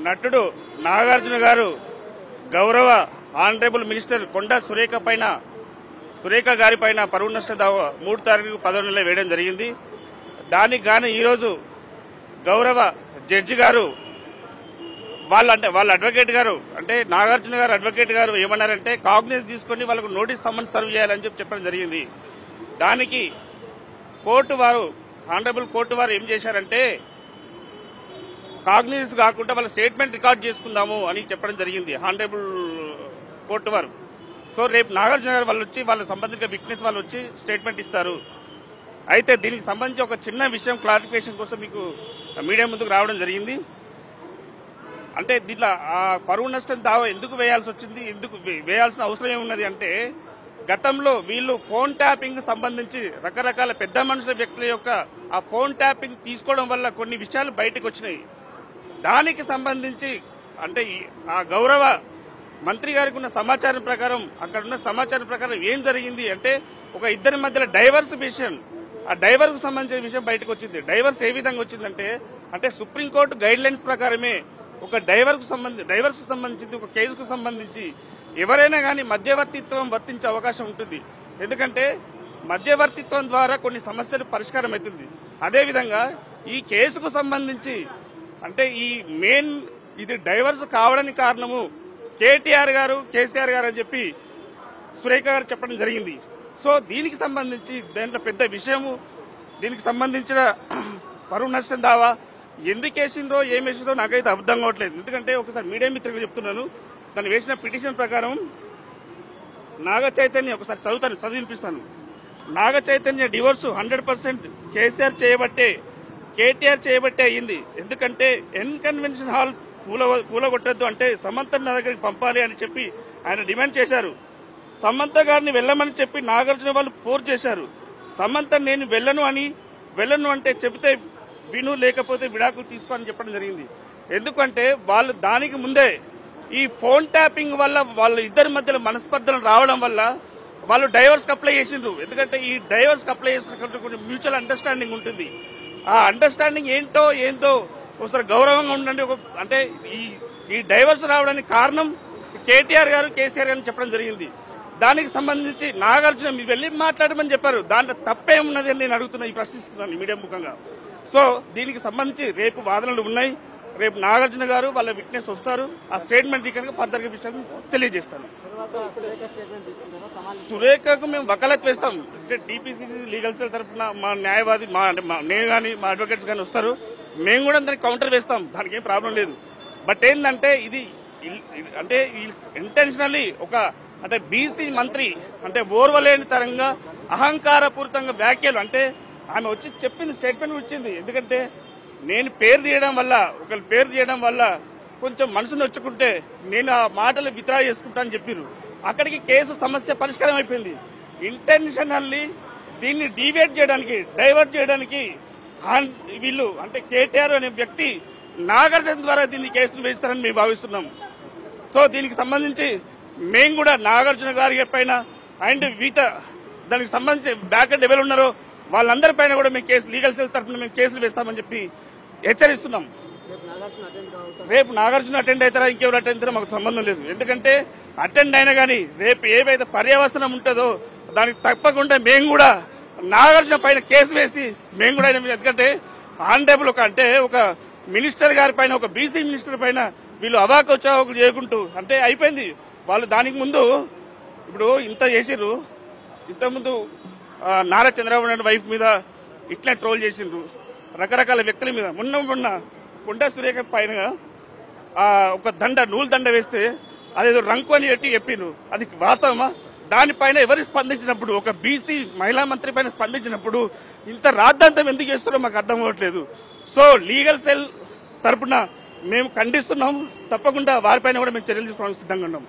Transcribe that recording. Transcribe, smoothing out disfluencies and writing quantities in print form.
నటుడు నాగార్జున గారు గౌరవ ఆనరబుల్ మినిస్టర్ కొండా సురేఖ గారి పైన పరువు నష్ట దావా 3 తారీఖు 10వ నెల వేయడం జరిగింది. దానికి గాను ఈరోజు గౌరవ జడ్జి గారు వాళ్ళ అడ్వకేట్ గారు అంటే నాగార్జున గారు అడ్వకేట్ గారు ఏమన్నారంటే కాగ్నిజ్ తీసుకుని వాళ్ళకు నోటీస్ సమ్మన్స్ సర్వ్ చేయాలని చెప్పడం జరిగింది. దానికి ఆనరబుల్ కోర్టు వారు ఏం చేశారంటే కాగ్నిజ్ కాకుండా వాళ్ళ స్టేట్మెంట్ రికార్డ్ చేసుకుందాము అని చెప్పడం జరిగింది ఆనరబుల్ కోర్టు వారు. సో రేపు నాగార్జున గారు వాళ్ళు వచ్చి వాళ్ళ సంబంధిత విట్నెస్ వాళ్ళు వచ్చి స్టేట్మెంట్ ఇస్తారు. అయితే దీనికి సంబంధించి ఒక చిన్న విషయం క్లారిఫికేషన్ కోసం మీకు మీడియా ముందుకు రావడం జరిగింది. అంటే దీంట్లో ఆ పరువు నష్టం దావా ఎందుకు వేయాల్సి వచ్చింది, ఎందుకు వేయాల్సిన అవసరం ఏమున్నది అంటే గతంలో వీళ్ళు ఫోన్ ట్యాపింగ్ సంబంధించి రకరకాల పెద్ద మనుషుల వ్యక్తుల యొక్క ఆ ఫోన్ ట్యాపింగ్ తీసుకోవడం వల్ల కొన్ని విషయాలు బయటకు వచ్చినాయి. దానికి సంబంధించి అంటే ఆ గౌరవ మంత్రి గారికి ఉన్న సమాచారం ప్రకారం అక్కడ ఉన్న సమాచారం ప్రకారం ఏం జరిగింది అంటే ఒక ఇద్దరి మధ్యలో డైవర్స్ విషయం, ఆ డైవర్స్ కు సంబంధించిన విషయం బయటకు వచ్చింది. డైవర్స్ ఏ విధంగా వచ్చిందంటే అంటే సుప్రీంకోర్టు గైడ్ లైన్స్ ప్రకారమే ఒక డైవర్స్ కు సంబంధించి ఒక కేసుకు సంబంధించి ఎవరైనా కానీ మధ్యవర్తిత్వం వర్తించే అవకాశం ఉంటుంది. ఎందుకంటే మధ్యవర్తిత్వం ద్వారా కొన్ని సమస్యలు పరిష్కారం అవుతుంది. అదేవిధంగా ఈ కేసుకు సంబంధించి అంటే ఇది డైవర్స్ కావడానికి కారణము కేటీఆర్ గారు కేసీఆర్ గారు అని చెప్పి సురేఖ గారు చెప్పడం జరిగింది. సో దీనికి సంబంధించి దాంట్లో పెద్ద విషయము, దీనికి సంబంధించిన పరువు నష్టం దావా ఎందుకు వేసిందో ఏం వేసిందో నాకైతే అర్థం కావట్లేదు. ఎందుకంటే ఒకసారి మీడియా మిత్రులు చెప్తున్నాను, తను వేసిన పిటిషన్ ప్రకారం నాగ చైతన్య ఒకసారి చదివినిపిస్తాను. నాగ చైతన్య డివోర్సు 100% కేటీఆర్ చేయబట్టే అయ్యింది. ఎందుకంటే కన్వెన్షన్ హాల్ కూలగొట్టద్దు అంటే సమంత నా దగ్గరికి పంపాలి అని చెప్పి ఆయన డిమాండ్ చేశారు. సమంత గారిని వెళ్ళమని చెప్పి నాగార్జున వాళ్ళు ఫోర్స్ చేశారు. సమంత నేను వెళ్ళను అంటే చెబితే విను, లేకపోతే విడాకులు తీసుకోని చెప్పడం జరిగింది. ఎందుకంటే వాళ్ళు దానికి ముందే ఈ ఫోన్ ట్యాపింగ్ వల్ల వాళ్ళ ఇద్దరి మధ్యలో మనస్పర్ధలు రావడం వల్ల వాళ్ళు డైవర్స్ అప్లై చేసిండ్రు. ఎందుకంటే ఈ డైవర్స్ అప్లై చేసిన కొన్ని మ్యూచువల్ అండర్స్టాండింగ్ ఉంటుంది. ఆ అండర్స్టాండింగ్ ఏంటో ఒకసారి గౌరవంగా ఉండండి. అంటే ఈ డైవర్స్ రావడానికి కారణం కేటీఆర్ గారు కేసీఆర్ గారు చెప్పడం జరిగింది. దానికి సంబంధించి నాగార్జున మీరు వెళ్లి మాట్లాడమని చెప్పారు. దాంట్లో తప్పేమున్నది అని నేను అడుగుతున్నా, ప్రశ్నిస్తున్నాను మీడియా ముఖంగా. సో దీనికి సంబంధించి రేపు వాదనలు ఉన్నాయి. రేపు నాగార్జున గారు వాళ్ళ విట్నెస్ వస్తారు. ఆ స్టేట్మెంట్ కనుక ఫర్దర్ విషయాన్ని తెలియజేస్తాను. సురేఖకు మేము వకాలత్ వేస్తాం. అంటే టీపీసీసీ లీగల్ సెల్ తరఫున మా న్యాయవాది నేను కానీ మా అడ్వకేట్స్ కానీ వస్తారు. మేము కూడా దానికి కౌంటర్ వేస్తాం, దానికి ఏం ప్రాబ్లం లేదు. బట్ ఏంటంటే ఇది అంటే ఇంటెన్షనల్లీ అంటే బీసీ మంత్రి అంటే ఓర్వలేని తరంగా అహంకారపూరితంగా వ్యాఖ్యలు అంటే ఆమె వచ్చి చెప్పింది, స్టేట్మెంట్ వచ్చింది. ఎందుకంటే నేను పేరు తీయడం వల్ల కొంచెం మనసును వచ్చుకుంటే నేను ఆ మాటలు విత్డ్రా చేసుకుంటానని చెప్పారు. అక్కడికి కేసు సమస్య పరిష్కారం అయిపోయింది. ఇంటెన్షనల్లీ దీన్ని డైవర్ట్ చేయడానికి వీళ్ళు అంటే కేటీఆర్ అనే వ్యక్తి నాగార్జున ద్వారా దీన్ని కేసును వేస్తారని మేము భావిస్తున్నాం. సో దీనికి సంబంధించి మేము కూడా నాగార్జున గారి పైన అండ్ దానికి సంబంధించి బ్యాక్ ఎవరు ఉన్నారో వాళ్ళందరి పైన కూడా మేము లీగల్ సెల్ తరఫున మేము కేసులు వేస్తామని చెప్పి హెచ్చరిస్తున్నాం. రేపు నాగార్జున అటెండ్ అవుతారా ఇంకెవరు అటెండ్ అవుతారో మాకు సంబంధం లేదు. ఎందుకంటే అటెండ్ అయినా కానీ రేపు ఏవైతే పర్యవసనం ఉంటుందో దానికి తప్పకుండా మేము కూడా నాగార్జున పైన కేసు వేసి మేము కూడా ఎందుకంటే ఆనరబుల్ ఒక మినిస్టర్ గారి పైన ఒక బీసీ మినిస్టర్ పైన వీళ్ళు అవాకోచావకులు చేయకుంటూ అంటే అయిపోయింది. వాళ్ళు దానికి ముందు ఇప్పుడు ఇంత చేసిర్రు, ఇంతకుముందు నారా చంద్రబాబు నాయుడు వైఫ్ మీద ఇట్లా ట్రోల్ చేసిండ్రు, రకరకాల వ్యక్తుల మీద. మొన్న కొండా సురేఖ పైన ఒక నూలు దండ వేస్తే అదేదో రంకు అని చెప్పిండ్రు. అది వాస్తవమా? దానిపైన ఎవరు స్పందించినప్పుడు ఒక బీసీ మహిళా మంత్రి పైన స్పందించినప్పుడు ఇంత రాద్ధాంతం ఎందుకు చేస్తున్నారో మాకు అర్థం అవ్వట్లేదు. సో లీగల్ సెల్ తరపున మేము ఖండిస్తున్నాం. తప్పకుండా వారిపైన కూడా మేము చర్యలు తీసుకోవడానికి సిద్ధంగా ఉన్నాం.